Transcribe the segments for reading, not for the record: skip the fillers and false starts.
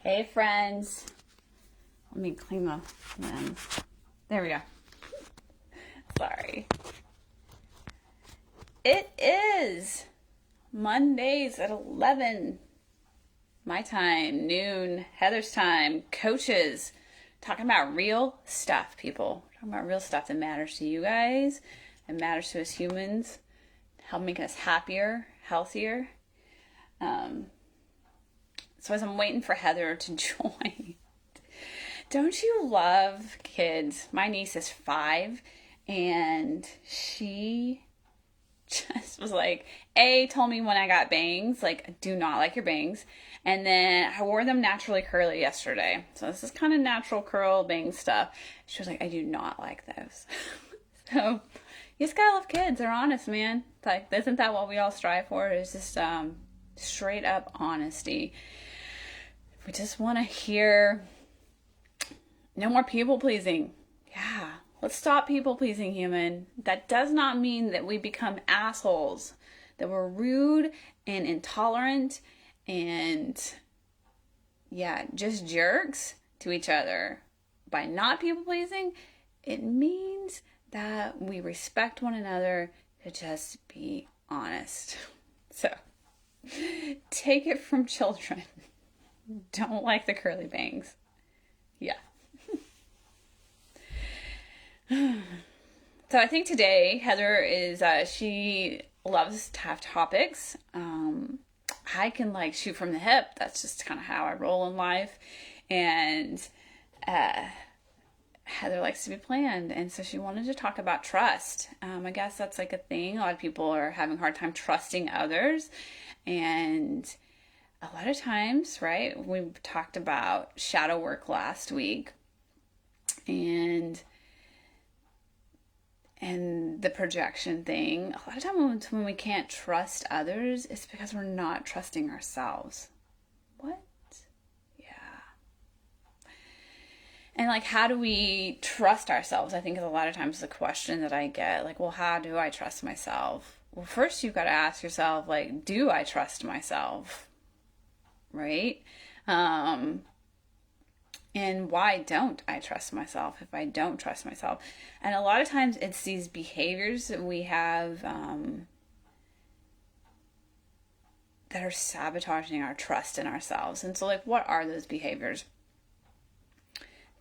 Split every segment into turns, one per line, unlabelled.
Hey friends, let me clean the lens. There we go. Sorry. It is Mondays at 11 my time, noon, Heather's time, coaches, talking about real stuff, people. Talking about real stuff that matters to you guys and matters to us humans, help make us happier, healthier. So as I'm waiting for Heather to join, don't you love kids? My niece is 5 and she just was like, told me when I got bangs, like, I do not like your bangs. And then I wore them naturally curly yesterday. So this is kind of natural curl bang stuff. She was like, I do not like those. So you just gotta love kids. They're honest, man. It's like, isn't that what we all strive for? It's just straight up honesty. We just want to hear no more people pleasing. Yeah. Let's stop people pleasing, human. That does not mean that we become assholes, that we're rude and intolerant and, just jerks to each other. By not people pleasing, it means that we respect one another to just be honest. So, take it from children. Don't like the curly bangs. Yeah. So I think today Heather is, she loves to have topics. I can shoot from the hip. That's just kind of how I roll in life. And Heather likes to be planned. And so she wanted to talk about trust. I guess that's a thing. A lot of people are having a hard time trusting others. And a lot of times, right, we talked about shadow work last week. And the projection thing, a lot of times when we can't trust others, it's because we're not trusting ourselves. What? Yeah. And how do we trust ourselves? I think is a lot of times the question that I get, how do I trust myself? Well, first you've got to ask yourself, do I trust myself? Right? And why don't I trust myself if I don't trust myself? And a lot of times it's these behaviors that we have that are sabotaging our trust in ourselves. And so what are those behaviors?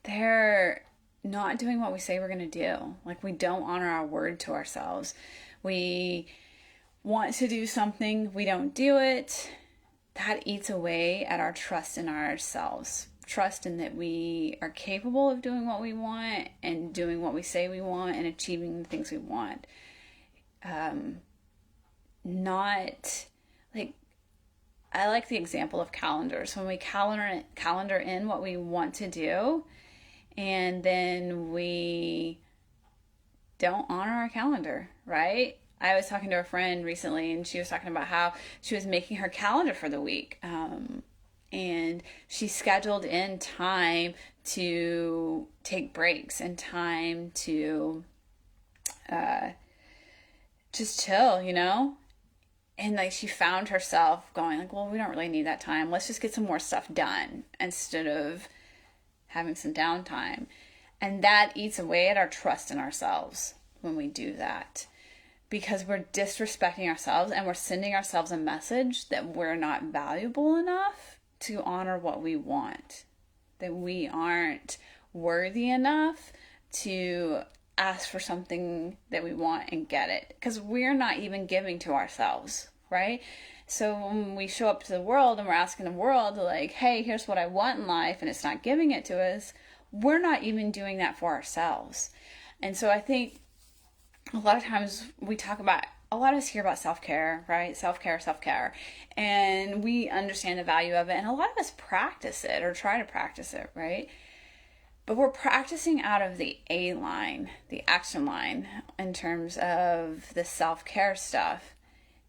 They're not doing what we say we're going to do. We don't honor our word to ourselves. We want to do something, we don't do it. That eats away at our trust in ourselves. Trust in that we are capable of doing what we want and doing what we say we want and achieving the things we want. I like the example of calendars. When we calendar in what we want to do, and then we don't honor our calendar, right? I was talking to a friend recently, and she was talking about how she was making her calendar for the week. And she scheduled in time to take breaks and time to just chill, And she found herself going well, we don't really need that time. Let's just get some more stuff done instead of having some downtime. And that eats away at our trust in ourselves when we do that. Because we're disrespecting ourselves and we're sending ourselves a message that we're not valuable enough to honor what we want, that we aren't worthy enough to ask for something that we want and get it, because we're not even giving to ourselves, right? So when we show up to the world and we're asking the world hey, here's what I want in life, and it's not giving it to us, we're not even doing that for ourselves. And so I think a lot of times we talk about, a lot of us hear about self-care, right? Self-care. And we understand the value of it. And a lot of us practice it or try to practice it, right? But we're practicing out of the A line, the action line, in terms of the self-care stuff.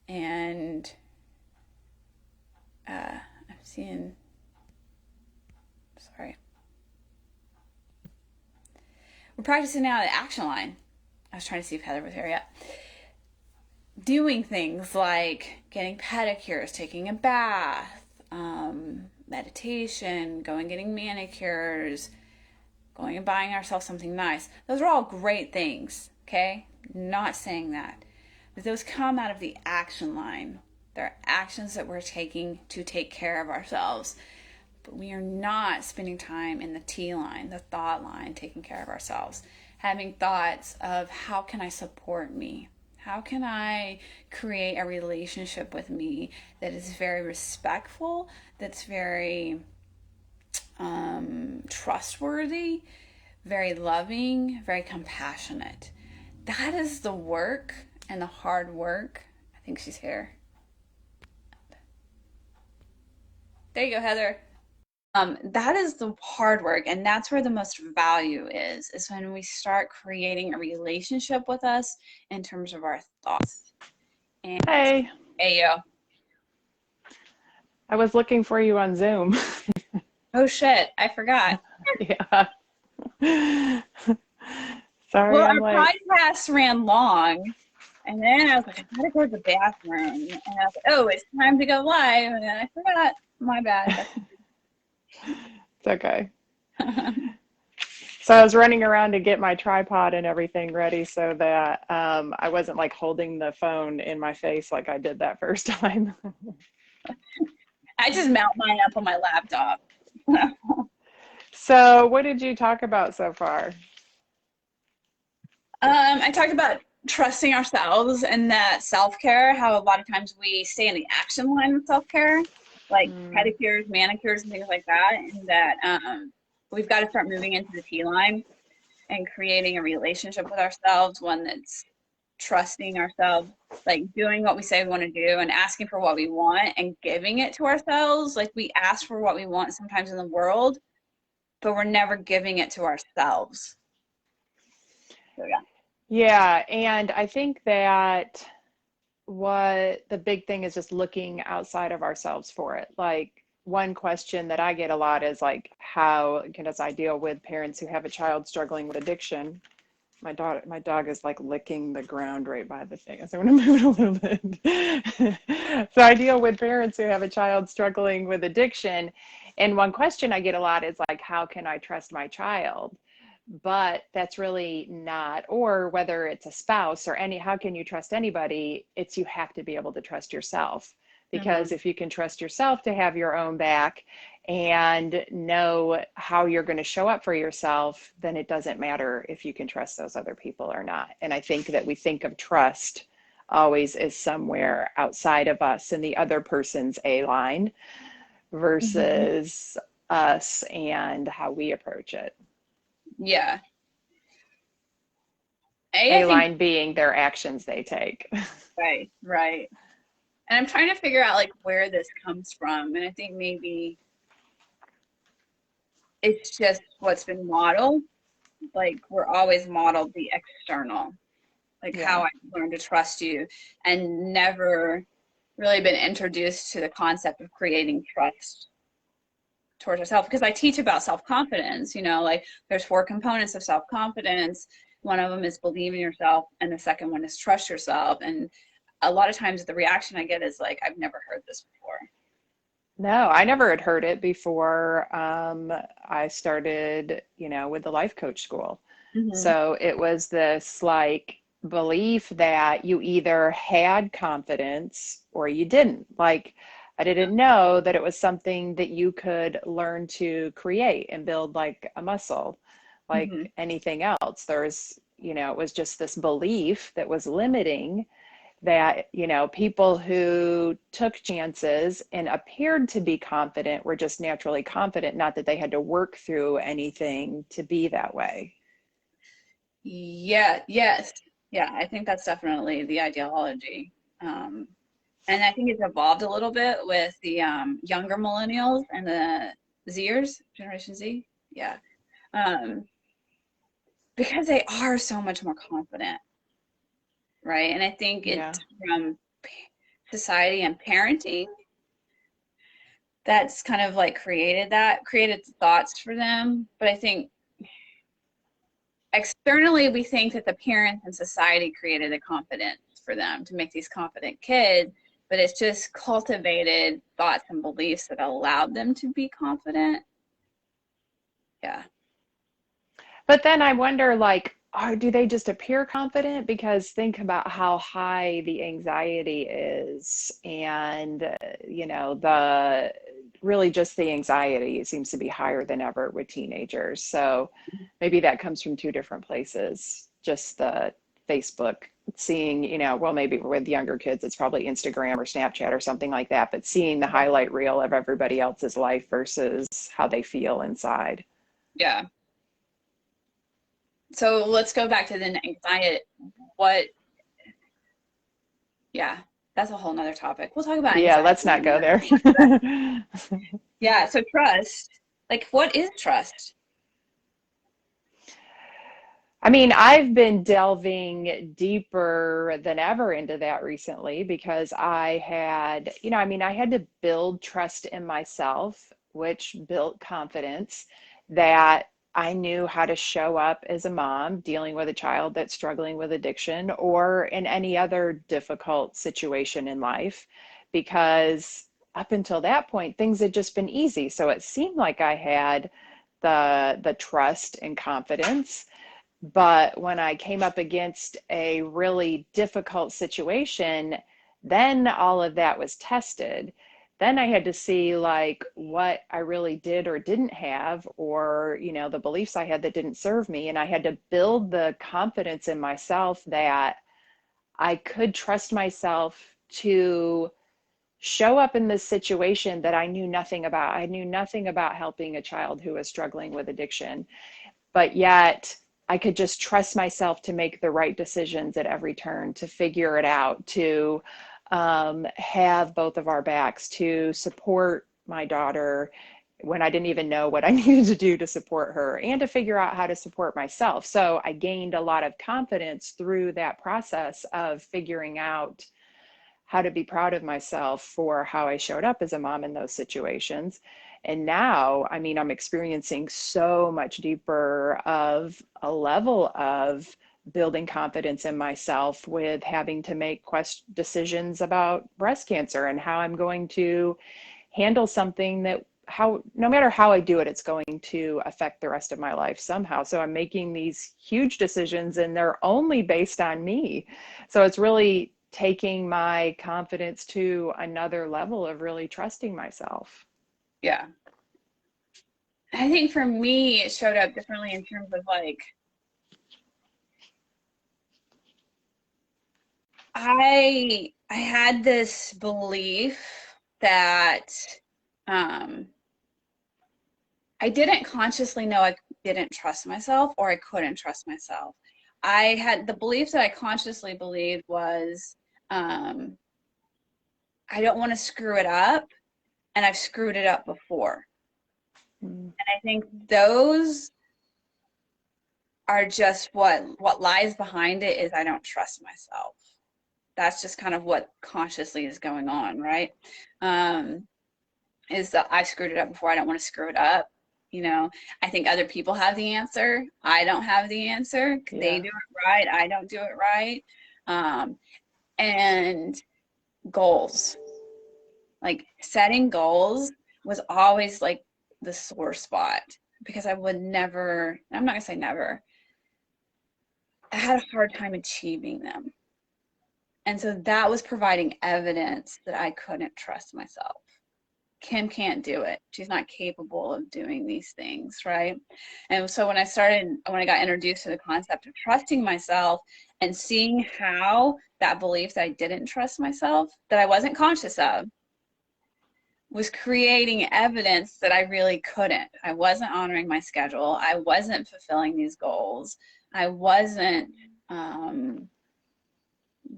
And I'm seeing, we're practicing out of the action line. I was trying to see if Heather was here yet. Doing things like getting pedicures, taking a bath, meditation, going getting manicures, going and buying ourselves something nice. Those are all great things, okay? Not saying that. But those come out of the action line. They're actions that we're taking to take care of ourselves. But we are not spending time in the T line, the thought line, taking care of ourselves. Having thoughts of how can I support me? How can I create a relationship with me that is very respectful, that's very trustworthy, very loving, very compassionate? That is the work and the hard work. I think she's here. There you go, Heather. That is the hard work, and that's where the most value is when we start creating a relationship with us in terms of our thoughts. And
Hey,
hey, yo.
I was looking for you on Zoom.
Oh shit, I forgot.
Yeah. Sorry,
Well,
I'm
our
late.
podcast ran long, and then I was like, I gotta go to the bathroom. And I was like, oh, it's time to go live. And then I forgot. My bad.
It's okay. So I was running around to get my tripod and everything ready so that I wasn't like holding the phone in my face like I did that first time.
I just mount mine up on my laptop.
So, what did you talk about so far?
I talked about trusting ourselves and that self care, how a lot of times we stay in the action line with self care, like
Mm,
pedicures, manicures, and things like that, and that we've got to start moving into the T line and creating a relationship with ourselves, one that's trusting ourselves, like doing what we say we want to do and asking for what we want and giving it to ourselves. Like we ask for what we want sometimes in the world, but we're never giving it to ourselves. So yeah.
yeah, and I think that what the big thing is just looking outside of ourselves for it. Like one question that I get a lot is like, how can as I deal with parents who have a child struggling with addiction? My dog is like licking the ground right by the thing. So I'm gonna move it a little bit. So I deal with parents who have a child struggling with addiction. And one question I get a lot is like, how can I trust my child? But that's really not, or whether it's a spouse or any, how can you trust anybody? It's you have to be able to trust yourself.
Mm-hmm.
Because if you can trust yourself to have your own back and know how you're going to show up for yourself, then it doesn't matter if you can trust those other people or not. And I think that we think of trust always as somewhere outside of us and the other person's A line
Mm-hmm.
versus us and how we approach it.
Yeah. I
A
think
line being their actions they take.
right, right. And I'm trying to figure out like where this comes from. And I think maybe it's just what's been modeled. Like we're always modeled the external, like how
Yeah.
I learned to trust you, and never really been introduced to the concept of creating trust towards yourself. Because I teach about self-confidence, like there's four components of self-confidence. One of them is believe in yourself, and the second one is trust yourself. And a lot of times the reaction I get is like, I've never heard this before.
No, I never had heard it before I started, with the life coach school.
Mm-hmm.
So it was this like belief that you either had confidence or you didn't. Like I didn't know that it was something that you could learn to create and build like a muscle,
Mm-hmm.
like anything else. It was just this belief that was limiting that, people who took chances and appeared to be confident were just naturally confident, not that they had to work through anything to be that way.
Yeah, yes. Yeah, I think that's definitely the ideology. Um, and I think it's evolved a little bit with the younger millennials and the Zers, Generation Z. Yeah. Um, because they are so much more confident, right? And I think
Yeah.
it's from society and parenting that's kind of like created thoughts for them. But I think externally we think that the parents and society created the confidence for them to make these confident kids, but it's just cultivated thoughts and beliefs that allowed them to be confident. Yeah.
But then I wonder, like, do they just appear confident? Because think about how high the anxiety is, and the really just the anxiety seems to be higher than ever with teenagers. So maybe that comes from two different places. Just the Facebook seeing, well, maybe with younger kids, it's probably Instagram or Snapchat or something like that, but seeing the highlight reel of everybody else's life versus how they feel inside.
Yeah. So let's go back to the anxiety. What, yeah, that's a whole nother topic. We'll talk about
Yeah,
anxiety
let's
in
not
a
go
minute.
there.
Yeah, so trust. Like, what is trust?
I mean, I've been delving deeper than ever into that recently because I had, I had to build trust in myself, which built confidence that I knew how to show up as a mom dealing with a child that's struggling with addiction or in any other difficult situation in life. Because up until that point, things had just been easy. So it seemed like I had the trust and confidence, but when I came up against a really difficult situation, then all of that was tested. Then I had to see like what I really did or didn't have, or, the beliefs I had that didn't serve me. And I had to build the confidence in myself that I could trust myself to show up in this situation that I knew nothing about. I knew nothing about helping a child who was struggling with addiction, but yet I could just trust myself to make the right decisions at every turn, to figure it out, to have both of our backs, to support my daughter when I didn't even know what I needed to do to support her, and to figure out how to support myself. So I gained a lot of confidence through that process of figuring out how to be proud of myself for how I showed up as a mom in those situations. And now, I mean, I'm experiencing so much deeper of a level of building confidence in myself with having to make decisions about breast cancer and how I'm going to handle something that how no matter how I do it, it's going to affect the rest of my life somehow. So I'm making these huge decisions and they're only based on me. So it's really taking my confidence to another level of really trusting myself.
Yeah. I think for me, it showed up differently in terms of like, I had this belief that um, I didn't consciously know I didn't trust myself or I couldn't trust myself. I had the belief that I consciously believed was um, I don't want to screw it up, and I've screwed it up before.
Mm.
And I think those are just what lies behind it is I don't trust myself. That's just kind of what consciously is going on, right? Um, is that I screwed it up before, I don't want to screw it up. I think other people have the answer. I don't have the answer. They
Yeah.
do it right. I don't do it right. Um, and goals, like setting goals was always like the sore spot because I would never, I'm not gonna say never, I had a hard time achieving them. And so that was providing evidence that I couldn't trust myself. Kim can't do it. She's not capable of doing these things, right? And so when I got introduced to the concept of trusting myself and seeing how that belief that I didn't trust myself, that I wasn't conscious of, was creating evidence that I really couldn't. I wasn't honoring my schedule. I wasn't fulfilling these goals. I wasn't um,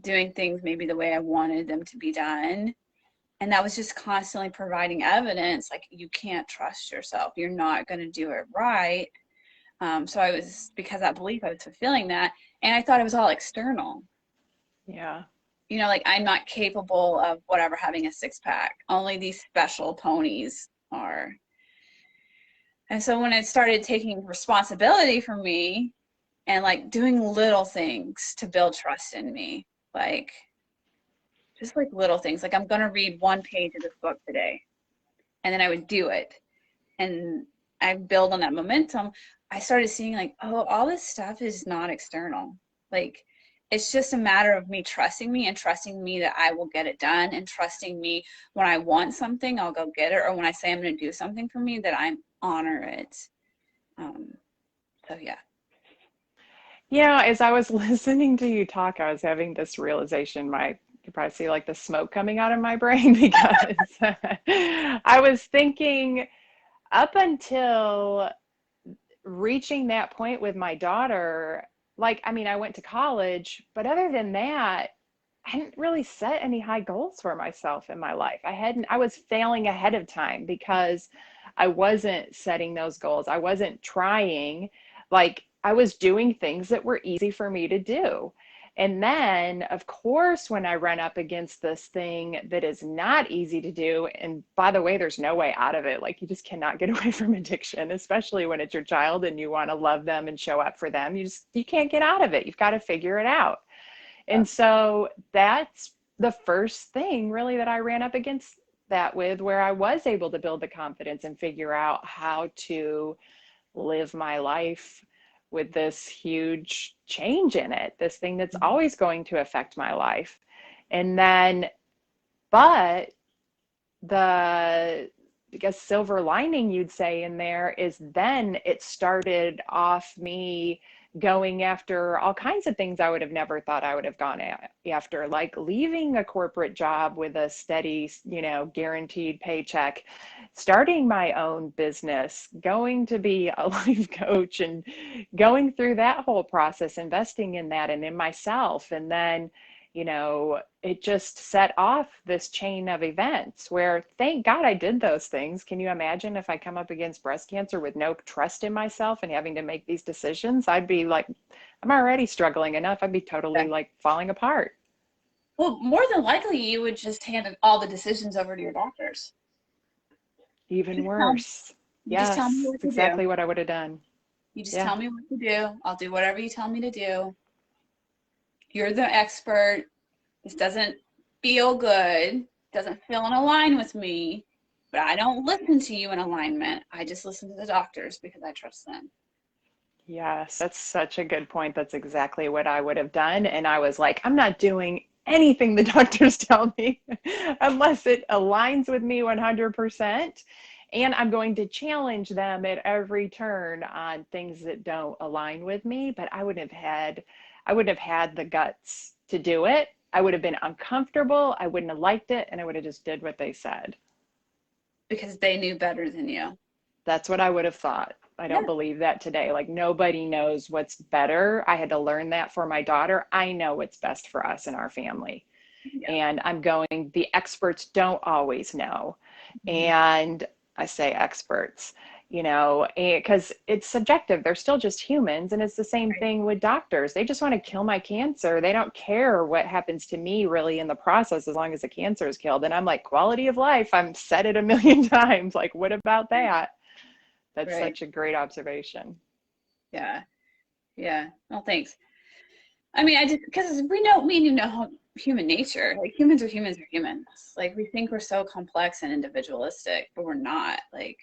doing things maybe the way I wanted them to be done. And that was just constantly providing evidence like you can't trust yourself. You're not going to do it right. So I was, because that belief, I was fulfilling that. And I thought it was all external.
Yeah.
Like I'm not capable of whatever having a six pack. Only these special ponies are. And so when I started taking responsibility for me and like doing little things to build trust in me, like just like little things. Like I'm gonna read one page of this book today, and then I would do it, and I build on that momentum. I started seeing like, oh, all this stuff is not external. Like it's just a matter of me trusting me and trusting me that I will get it done and trusting me when I want something, I'll go get it, or when I say I'm going to do something for me, that I honor it. Um, so yeah.
Yeah, as I was listening to you talk, I was having this realization. You probably see like the smoke coming out of my brain because I was thinking up until reaching that point with my daughter, like, I mean, I went to college, but other than that, I hadn't really set any high goals for myself in my life. I was failing ahead of time because I wasn't setting those goals. I wasn't trying. Like, I was doing things that were easy for me to do. And then, of course, when I run up against this thing that is not easy to do, and by the way, there's no way out of it. Like, you just cannot get away from addiction, especially when it's your child and you want to love them and show up for them. You can't get out of it. You've got to figure it out.
Yeah.
And so that's the first thing really that I ran up against that with, where I was able to build the confidence and figure out how to live my life with this huge change in it, this thing that's always going to affect my life. And then, but the, I guess, silver lining you'd say in there is then it started off me going after all kinds of things I would have never thought I would have gone after, like leaving a corporate job with a steady, guaranteed paycheck, starting my own business, going to be a life coach and going through that whole process, investing in that and in myself. And then it just set off this chain of events where thank God I did those things. Can you imagine if I come up against breast cancer with no trust in myself and having to make these decisions? I'd be like, I'm already struggling enough. I'd be totally like falling apart.
Well, more than likely, you would just hand all the decisions over to your doctors.
Even
Just tell,
worse.
you just tell me
Yes,
what
it's
to do.
exactly what I would have done.
You just
Yeah.
tell me what to do. I'll do whatever you tell me to do. You're the expert. This doesn't feel good, doesn't feel in line with me, but I don't listen to you in alignment. I just listen to the doctors because I trust them.
Yes, that's such a good point. That's exactly what I would have done. And I was like, I'm not doing anything the doctors tell me unless it aligns with me 100%. And I'm going to challenge them at every turn on things that don't align with me. But I wouldn't have had the guts to do it. I would have been uncomfortable. I wouldn't have liked it. And I would have just did what they said.
Because they knew better than you.
That's what I would have thought. I don't
Yeah.
believe that today. Like nobody knows what's better. I had to learn that for my daughter. I know what's best for us and our family.
Yeah.
And the experts don't always know.
Mhm.
And I say experts, because it's subjective. They're still just humans. And it's the same
Right.
thing with doctors. They just want to kill my cancer. They don't care what happens to me really in the process as long as the cancer is killed. And I'm like, quality of life. I'm said it a million times. Like, what about that? That's
Right.
such a great observation.
Yeah. Yeah. Well, thanks. I mean, I just because we need to know human nature. Like humans are humans are humans. Like we think we're so complex and individualistic, but we're not. Like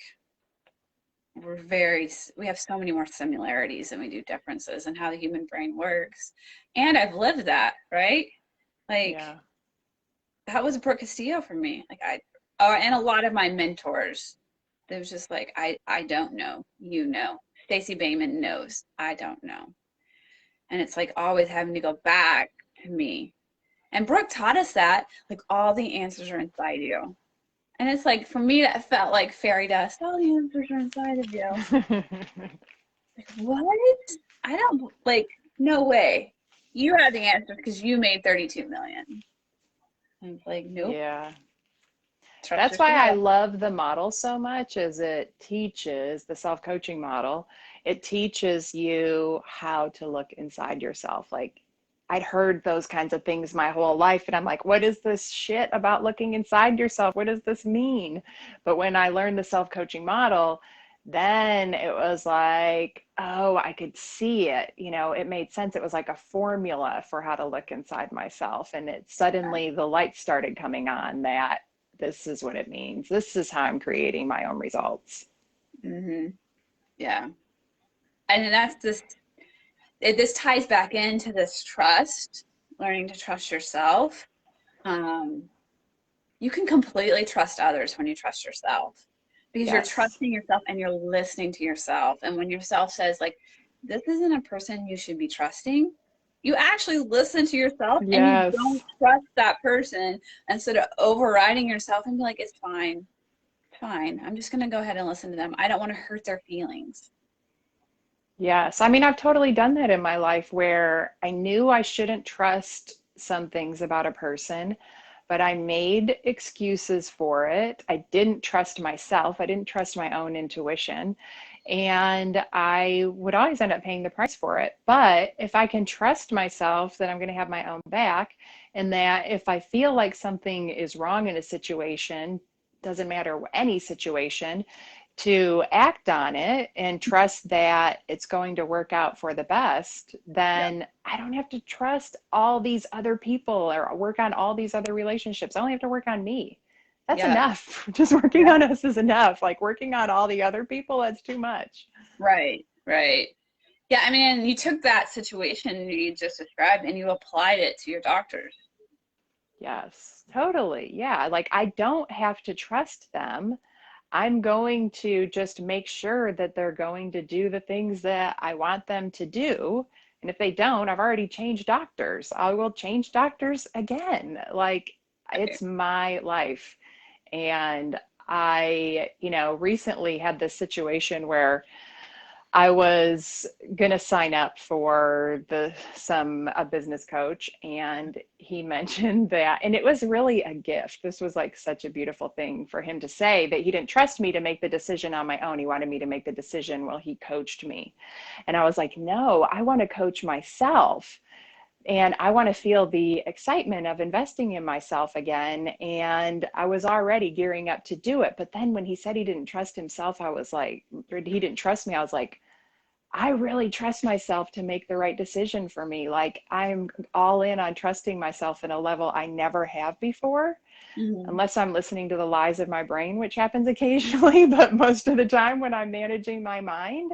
we have so many more similarities than we do differences in how the human brain works. And I've lived that, right? Like
Yeah.
that was Brooke Castillo for me. And a lot of my mentors, it was just like, I don't know, you know. Stacey Bayman knows, I don't know. And it's like always having to go back to me. And Brooke taught us that, like all the answers are inside you. And it's like for me that felt like fairy dust. All the answers are inside of you. Like, what? I don't like, no way. You have the answers because you made 32 million. And it's like, nope,
Yeah.
trust
That's why I
yourself.
love the model so much is it teaches the self-coaching model. It teaches you how to look inside yourself. Like I'd heard those kinds of things my whole life and I'm like, what is this shit about looking inside yourself? What does this mean? But when I learned the self-coaching model, Then it was like, oh, I could see it. It made sense. It was like a formula for how to look inside myself. And it suddenly the light started coming on that this is what it means. This is how I'm creating my own results.
Hmm. Yeah. And that's this ties back into this trust, learning to trust yourself. Um, you can completely trust others when you trust yourself because you're
Yes.
trusting yourself and you're listening to yourself. And when yourself says, like, this isn't a person you should be trusting, you actually listen to yourself and you
Yes.
don't trust that person instead of overriding yourself and be like, it's fine, fine. I'm just going to go ahead and listen to them. I don't want to hurt their feelings.
Yes. I mean, I've totally done that in my life where I knew I shouldn't trust some things about a person, but I made excuses for it. I didn't trust myself. I didn't trust my own intuition. And I would always end up paying the price for it. But if I can trust myself that I'm going to have my own back, and that if I feel like something is wrong in a situation, doesn't matter any situation, to act on it and trust that it's going to work out for the best,
Yep.
then I don't have to trust all these other people or work on all these other relationships. I only have to work on me. That's
Yeah.
enough. Just working
Yeah.
on us is enough. Like working on all the other people, that's too much.
Right. Right. Yeah. I mean, you took that situation you just described and you applied it to your doctors.
Yes, totally. Yeah. Like I don't have to trust them. I'm going to just make sure that they're going to do the things that I want them to do. And if they don't, I've already changed doctors. I will change doctors again. Like
Right.
it's my life. And I, recently had this situation where I was gonna sign up for a business coach, and he mentioned that, and it was really a gift. This was like such a beautiful thing for him to say that he didn't trust me to make the decision on my own. He wanted me to make the decision while he coached me. And I was like, no, I want to coach myself. And I want to feel the excitement of investing in myself again. And I was already gearing up to do it. But then when he said he didn't trust himself, I was like, or he didn't trust me, I was like, I really trust myself to make the right decision for me. Like I'm all in on trusting myself in a level I never have before,
Mhm.
unless I'm listening to the lies of my brain, which happens occasionally, but most of the time when I'm managing my mind,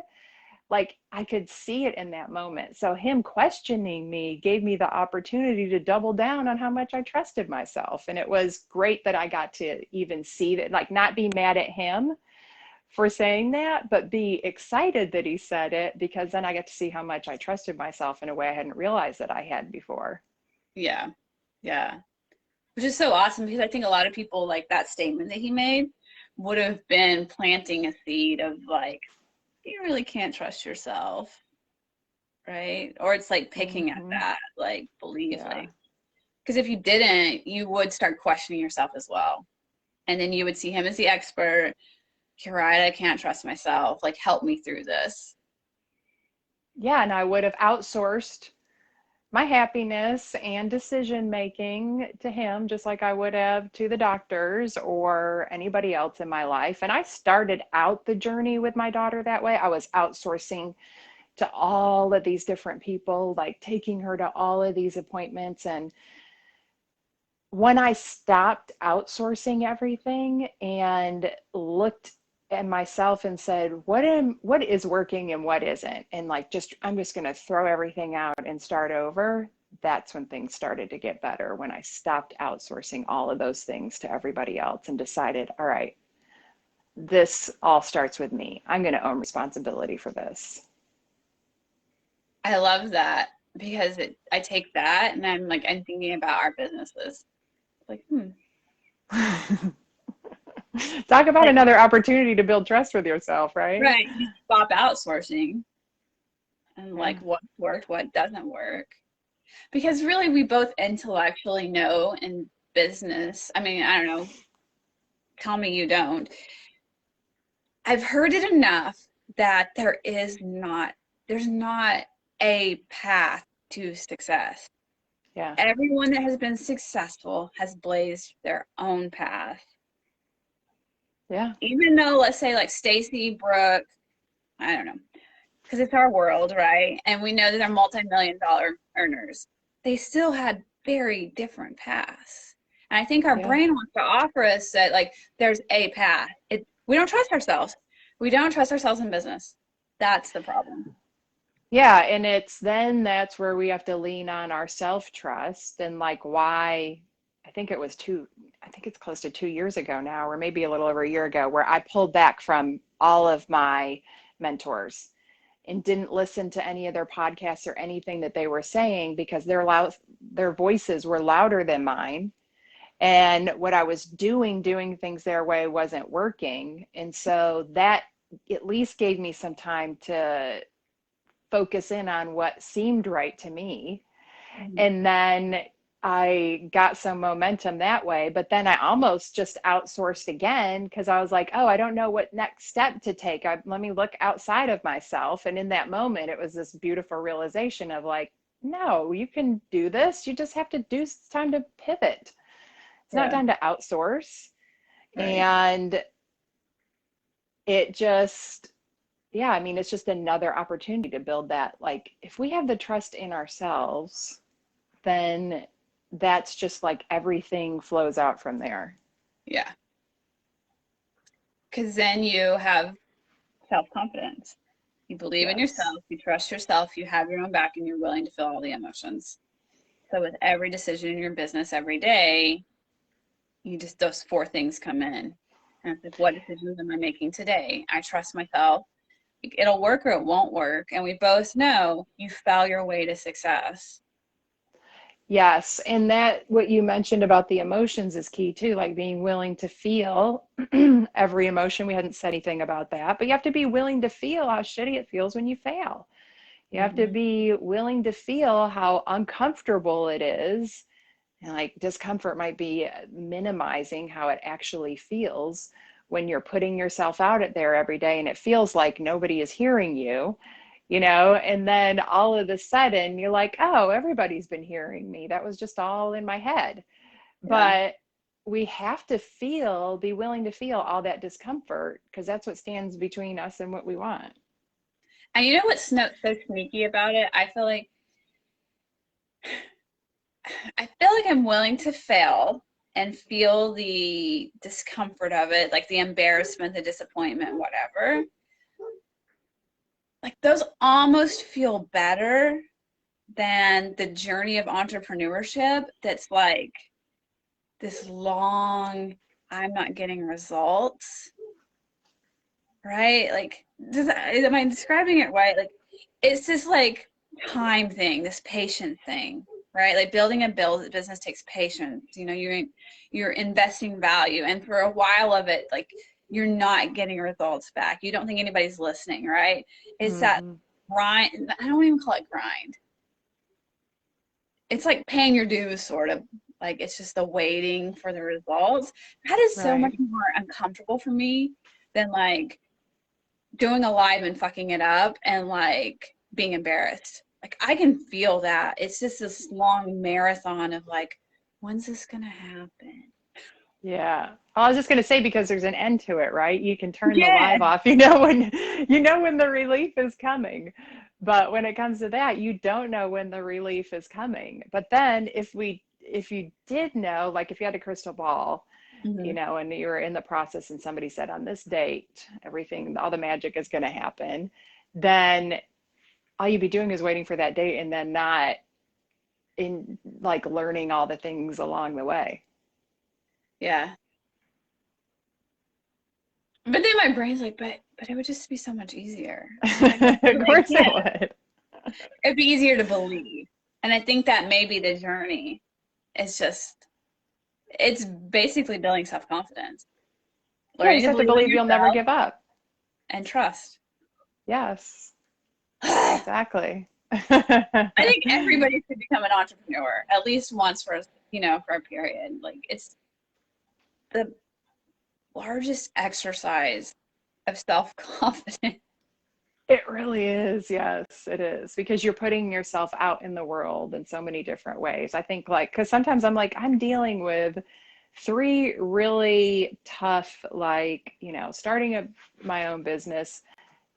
like I could see it in that moment. So him questioning me gave me the opportunity to double down on how much I trusted myself. And it was great that I got to even see that, like not be mad at him for saying that, but be excited that he said it because then I get to see how much I trusted myself in a way I hadn't realized that I had before.
Yeah. Yeah. Which is so awesome because I think a lot of people like that statement that he made would have been planting a seed of like, you really can't trust yourself, right? Or it's like picking at
Mm-hmm.
that like belief,
Yeah.
like because if you didn't, you would start questioning yourself as well. And then you would see him as the expert. You're right, I can't trust myself. Like, help me through this.
Yeah. And I would have outsourced my happiness and decision making to him, just like I would have to the doctors or anybody else in my life. And I started out the journey with my daughter that way. I was outsourcing to all of these different people, like taking her to all of these appointments. And when I stopped outsourcing everything and looked at myself and said, what is working and what isn't? And like just I'm just gonna throw everything out and start over. That's when things started to get better, when I stopped outsourcing all of those things to everybody else and decided, all right, this all starts with me. I'm gonna own responsibility for this.
I love that because I take that and I'm thinking about our businesses. Like,
Talk about
like
another opportunity to build trust with yourself, right?
right, you stop outsourcing and
Yeah.
like what worked, what doesn't work. Because really, we both intellectually know in business. I mean, I don't know. Tell me you don't. I've heard it enough that there's not a path to success.
Yeah.
Everyone that has been successful has blazed their own path.
Yeah.
Even though, let's say, like Stacy, Brooke, I don't know, because it's our world, right? And we know that they're multi-million-dollar earners. They still had very different paths. And I think our
Yeah.
brain wants to offer us that, like, there's a path. We don't trust ourselves. We don't trust ourselves in business. That's the problem.
Yeah, and that's where we have to lean on our self-trust and like why I think it was I think it's close to 2 years ago now, or maybe a little over a year ago, where I pulled back from all of my mentors and didn't listen to any of their podcasts or anything that they were saying because their voices were louder than mine. And what I was doing things their way wasn't working. And so that at least gave me some time to focus in on what seemed right to me.
Mhm.
And then I got some momentum that way, but then I almost just outsourced again because I was like, oh, I don't know what next step to take. Let me look outside of myself. And in that moment, it was this beautiful realization of like, no, you can do this. You just have to do, it's time to pivot. It's not
Yeah,
time to outsource.
right.
And it just, yeah, I mean, it's just another opportunity to build that. Like, if we have the trust in ourselves, then that's just like everything flows out from there.
Yeah. Because then you have self-confidence. You believe in
Yes.
yourself, you trust yourself, you have your own back, and you're willing to feel all the emotions. So with every decision in your business every day, you just those four things come in. And it's like, what decisions am I making today? I trust myself. It'll work or it won't work. And we both know you fell your way to success.
Yes. And that, what you mentioned about the emotions is key too, like being willing to feel every emotion. We hadn't said anything about that, but you have to be willing to feel how shitty it feels when you fail. You have to
Mm-hmm.
be willing to feel how uncomfortable it is. And like discomfort might be minimizing how it actually feels when you're putting yourself out there every day and it feels like nobody is hearing you, and then all of a sudden you're like, oh, everybody's been hearing me. That was just all in my head.
Yeah.
But we have to be willing to feel all that discomfort because that's what stands between us and what we want.
And you know what's so sneaky about it? I feel like I'm willing to fail and feel the discomfort of it, like the embarrassment, the disappointment, whatever. Like those almost feel better than the journey of entrepreneurship that's like this long, I'm not getting results, right? Like, am I describing it right? Like, it's this like time thing, this patient thing, right? Like building a business takes patience. You're investing value, and for a while of it, like you're not getting results back. You don't think anybody's listening, right? It's that
Hmm.
grind. I don't even call it grind. It's like paying your dues, sort of. Like it's just the waiting for the results. That is so much
Right.
more uncomfortable for me than like doing a live and fucking it up and like being embarrassed. Like I can feel that. It's just this long marathon of like, when's this gonna happen?
Yeah. I was just going to say because there's an end to it, right? You can turn the
Yeah.
live off. When the relief is coming. But when it comes to that, you don't know when the relief is coming. But then if you did know, like if you had a crystal ball,
Hmm.
and you were in the process and somebody said on this date, all the magic is going to happen, then all you'd be doing is waiting for that date and then not in like learning all the things along the way.
Yeah. But then my brain's like, but it would just be so much easier. I'm like,
Of course it
yeah,
would.
it'd be easier to believe. And I think that may be the journey. It's just it's basically building self-confidence,
Yeah, you
learning
just
to
have to
believe in
believe you'll never
yourself
give up.
and trust.
Yes,
I
exactly.
think everybody should become an entrepreneur at least once for a period. Like it's the largest exercise of self-confidence.
It really is. Yes, it is. Because you're putting yourself out in the world in so many different ways. I think, like, because sometimes I'm like, I'm dealing with three really tough, like, starting my own business,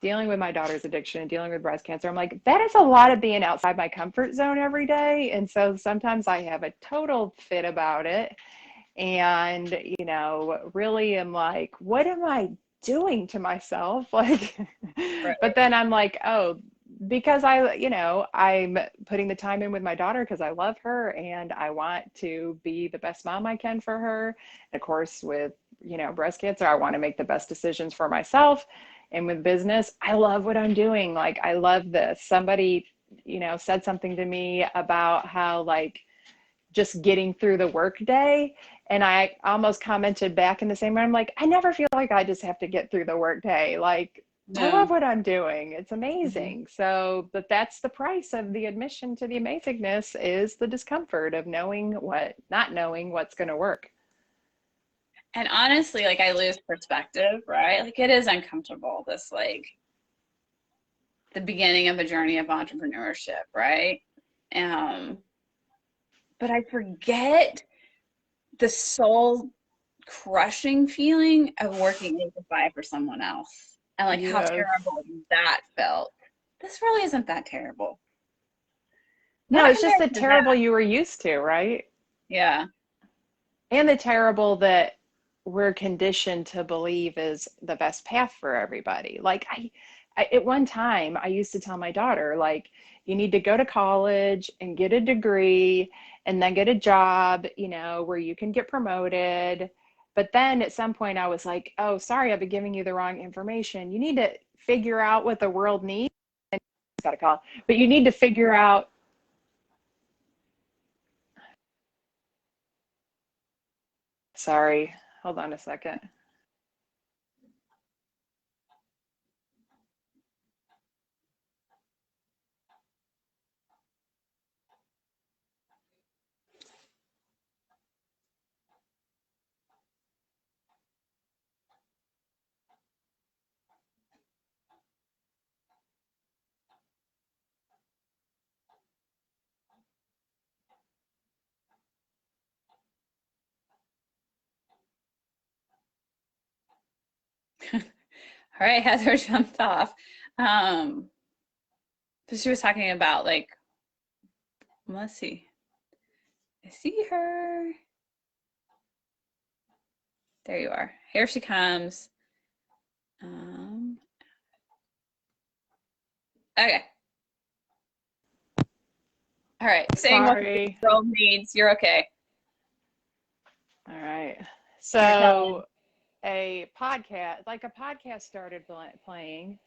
dealing with my daughter's addiction and dealing with breast cancer. I'm like, that is a lot of being outside my comfort zone every day. And so sometimes I have a total fit about it. And, really am like, what am I doing to myself? Like,
Right.
but then I'm like, oh, because I'm putting the time in with my daughter because I love her and I want to be the best mom I can for her. And of course, with, breast cancer, I want to make the best decisions for myself. And with business, I love what I'm doing. Like, I love this. Somebody, said something to me about how, like, just getting through the workday. And I almost commented back in the same way. I'm like, I never feel like I just have to get through the workday. Like, I love
No.
what I'm doing. It's
Mhm.
amazing. So, but that's the price of the admission to the amazingness, is the discomfort of not knowing what's going to work.
And honestly, like I lose perspective, right? Like it is uncomfortable, this like the beginning of a journey of entrepreneurship, right? Um, but I forget the soul crushing feeling of working 8 to 5 for someone else and like how
Yes.
terrible that felt. This really isn't that terrible.
No,
Not
it's just
compared
the
to that.
terrible you were used to, right?
Yeah.
And the terrible that we're conditioned to believe is the best path for everybody. Like, at one time I used to tell my daughter, like, you need to go to college and get a degree and then get a job, where you can get promoted. But then at some point I was like, oh, sorry, I've been giving you the wrong information. You need to figure out what the world needs. Got a call, but you need to figure out. Sorry, hold on a second.
All right, Heather jumped off. Um, so she was talking about like, let's see. I see her. There you are. Here she comes. Um, okay. All right. Saying what the
Sorry.
world needs. You're okay.
All right.
You were telling.
So a podcast started playing.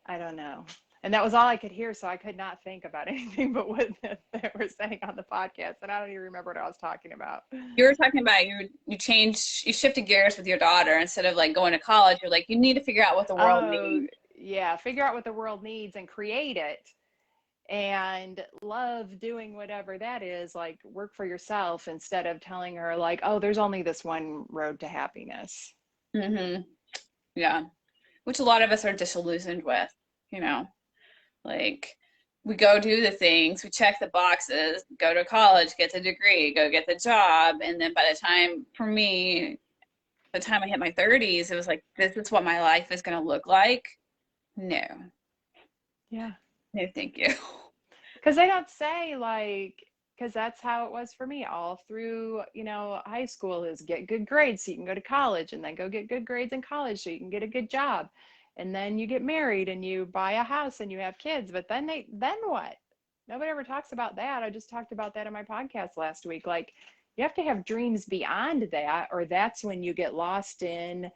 I don't know. And that was all I could hear. So I could not think about anything but what they were saying on the podcast. And I don't even remember what I was talking about.
You were talking about you shifted gears with your daughter instead of like going to college. You're like, you need to figure out what the world
Oh,
needs.
yeah. Figure out what the world needs and create it, and love doing whatever that is. Like, work for yourself instead of telling her, like, oh, there's only this one road to happiness.
Mm-hmm. Yeah. Which a lot of us are disillusioned with, you know, like we go do the things, we check the boxes, go to college, get the degree, go get the job. And then by the time, for me, the time I hit my 30s, it was like, this is what my life is going to look like. No,
Yeah.
no, thank you.
Because they don't say, like, because that's how it was for me all through, high school, is get good grades so you can go to college, and then go get good grades in college so you can get a good job. And then you get married and you buy a house and you have kids. But then what? Nobody ever talks about that. I just talked about that in my podcast last week. Like, you have to have dreams beyond that, or that's when you get lost in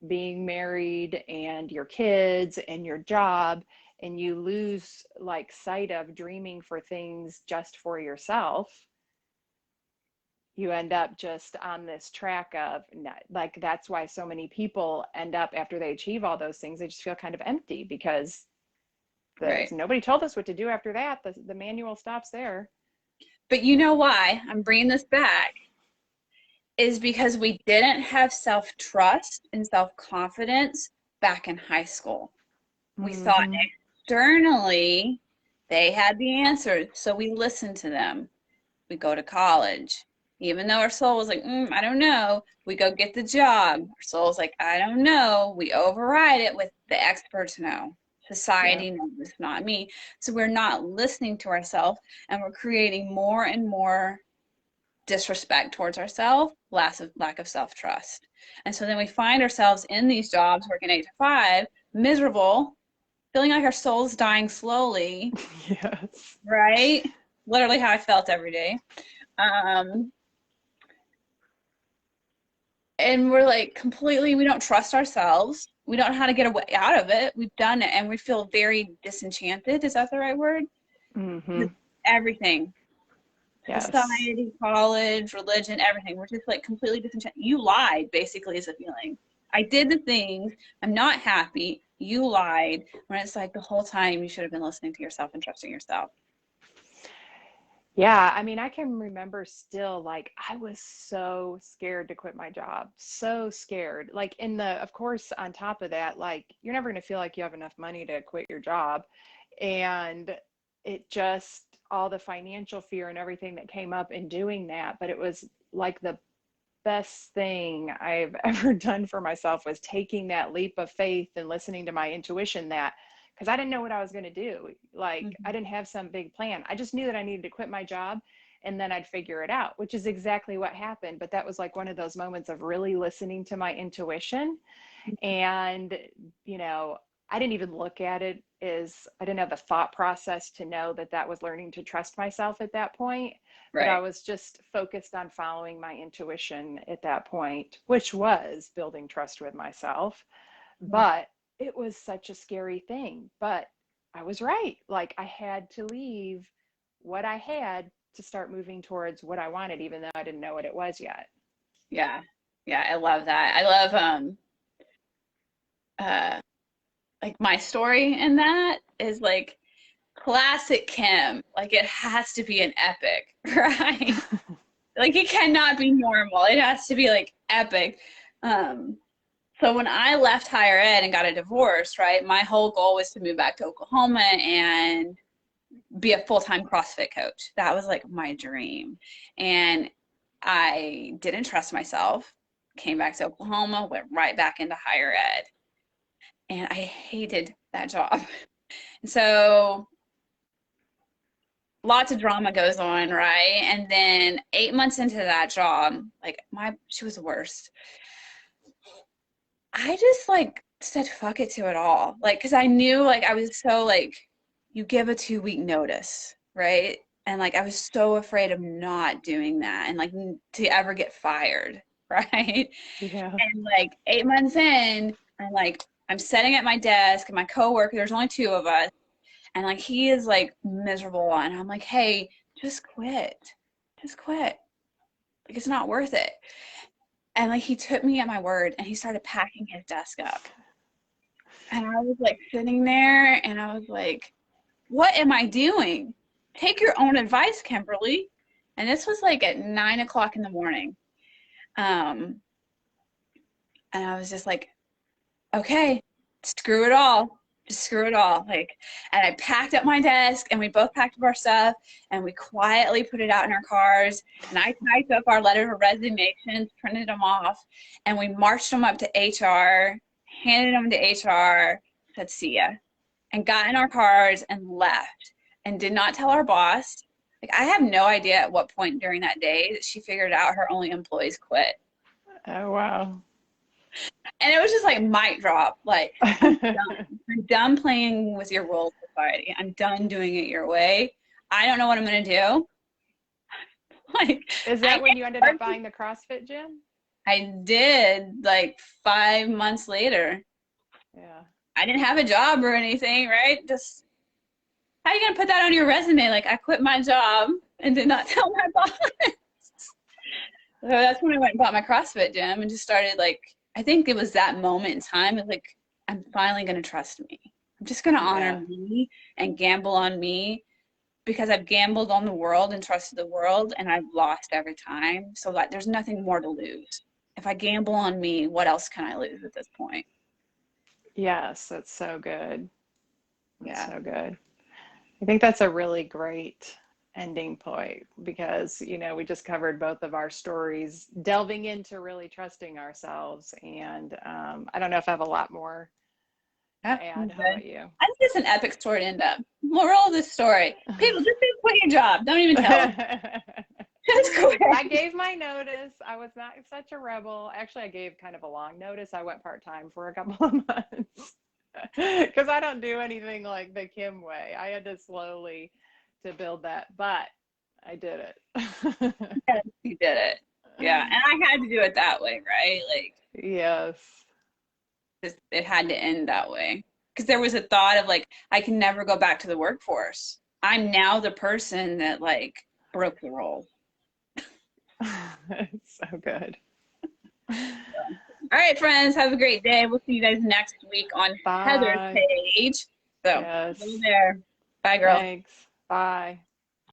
being married and your kids and your job, and you lose, like, sight of dreaming for things just for yourself. You end up just on this track of, like, that's why so many people end up, after they achieve all those things, they just feel kind of empty, because
Right.
nobody told us what to do after that. The manual stops there.
But you know why I'm bringing this back is because we didn't have self trust and self confidence back in high school. We thought
Mm-hmm.
externally they had the answers, so we listened to them. We go to college. Even though our soul was like, I don't know, we go get the job. Our soul's like, I don't know. We override it with the experts know.
Yeah.
Society knows, it's not me. So we're not listening to ourselves, and we're creating more and more disrespect towards ourselves, lack of self-trust. And so then we find ourselves in these jobs working 8 to 5, miserable, feeling like our soul's dying slowly,
Yes.
right? Literally how I felt every day. Um, and we're like completely, we don't trust ourselves. We don't know how to get away out of it. We've done it and we feel very disenchanted. Is that the right word?
Mm-hmm.
With everything.
Yes.
Society, college, religion, everything. We're just like completely disenchanted. You lied, basically, is the feeling. I did the things. I'm not happy. You lied. When it's like the whole time you should have been listening to yourself and trusting yourself.
Yeah, I mean, I can remember still, like, I was so scared to quit my job, so scared. Like, of course, on top of that, like, you're never going to feel like you have enough money to quit your job. And it just, all the financial fear and everything that came up in doing that, but it was like the best thing I've ever done for myself was taking that leap of faith and listening to my intuition that because I didn't know what I was going to do. Like I
Mm-hmm.
didn't have some big plan. I just knew that I needed to quit my job and then I'd figure it out, which is exactly what happened. But that was like one of those moments of really listening to my intuition and, you know, I didn't even look at it as I didn't have the thought process to know that that was learning to trust myself at that point. But I
Right.
was just focused on following my intuition at that point, which was building trust with myself. But it was such a scary thing. But I was right. Like I had to leave what I had to start moving towards what I wanted, even though I didn't know what it was yet.
Yeah. Yeah. I love that. I love uh like my story in that is like classic Kim. Like it has to be an epic, right? Like it cannot be normal. It has to be like epic. Um, so when I left higher ed and got a divorce, right, my whole goal was to move back to Oklahoma and be a full-time CrossFit coach. That was like my dream. And I didn't trust myself, came back to Oklahoma, went right back into higher ed. And I hated that job. So lots of drama goes on, right? And then 8 months into that job, like she was the worst. I just like said fuck it to it all. Like, cause I knew like I was so like, you give a 2 week notice, right? And like I was so afraid of not doing that and like to ever get fired, right?
Yeah.
And like 8 months in, I'm sitting at my desk and my coworker, there's only two of us, and like he is like miserable and I'm like, hey, just quit. Just quit. Like it's not worth it. And like he took me at my word and he started packing his desk up. And I was like sitting there and I was like, what am I doing? Take your own advice, Kimberly. And this was like at 9 o'clock in the morning. Um, and I was just like, okay, screw it all. Just screw it all. Like, and I packed up my desk and we both packed up our stuff and we quietly put it out in our cars. And I typed up our letter of resignations, printed them off, and we marched them up to HR, handed them to HR, said, see ya, and got in our cars and left and did not tell our boss. Like, I have no idea at what point during that day that she figured out her only employees quit.
Oh, wow.
And it was just like mic drop. Like, I'm done. I'm done playing with your role society. I'm done doing it your way. I don't know what I'm gonna do. Like,
Is
I
that when you ended up buying the CrossFit gym?
I did like 5 months later.
Yeah.
I didn't have a job or anything, right? Just how are you gonna put that on your resume? Like I quit my job and did not tell my boss. So that's when I went and bought my CrossFit gym and just started like I think it was that moment in time. It's like I'm finally gonna trust me. I'm just gonna honor
Yeah.
me and gamble on me because I've gambled on the world and trusted the world and I've lost every time. So like there's nothing more to lose. If I gamble on me, what else can I lose at this point?
Yes, that's so good. That's
Yeah.
so good. I think that's a really great ending point because, we just covered both of our stories, delving into really trusting ourselves. And I don't know if I have a lot more
Yeah,
to
I'm
add. How
good.
about you?
I think it's an epic story to end up. Moral of the story: people, just quit your job. Don't even tell them. Just
I
quit.
gave my notice. I was not such a rebel. Actually, I gave kind of a long notice. I went part-time for a couple of months because I don't do anything like the Kim way. I had to slowly to build that, but I did it.
Yes, you did it. Yeah, and I had to do it that way, right? Like,
Yes.
just it had to end that way. Because there was a thought of like, I can never go back to the workforce. I'm now the person that like broke the rule.
It's so good.
All right, friends, have a great day. We'll see you guys next week on Heather's
Bye.
page. So, go
Yes.
there. Bye, girls.
Thanks. Bye.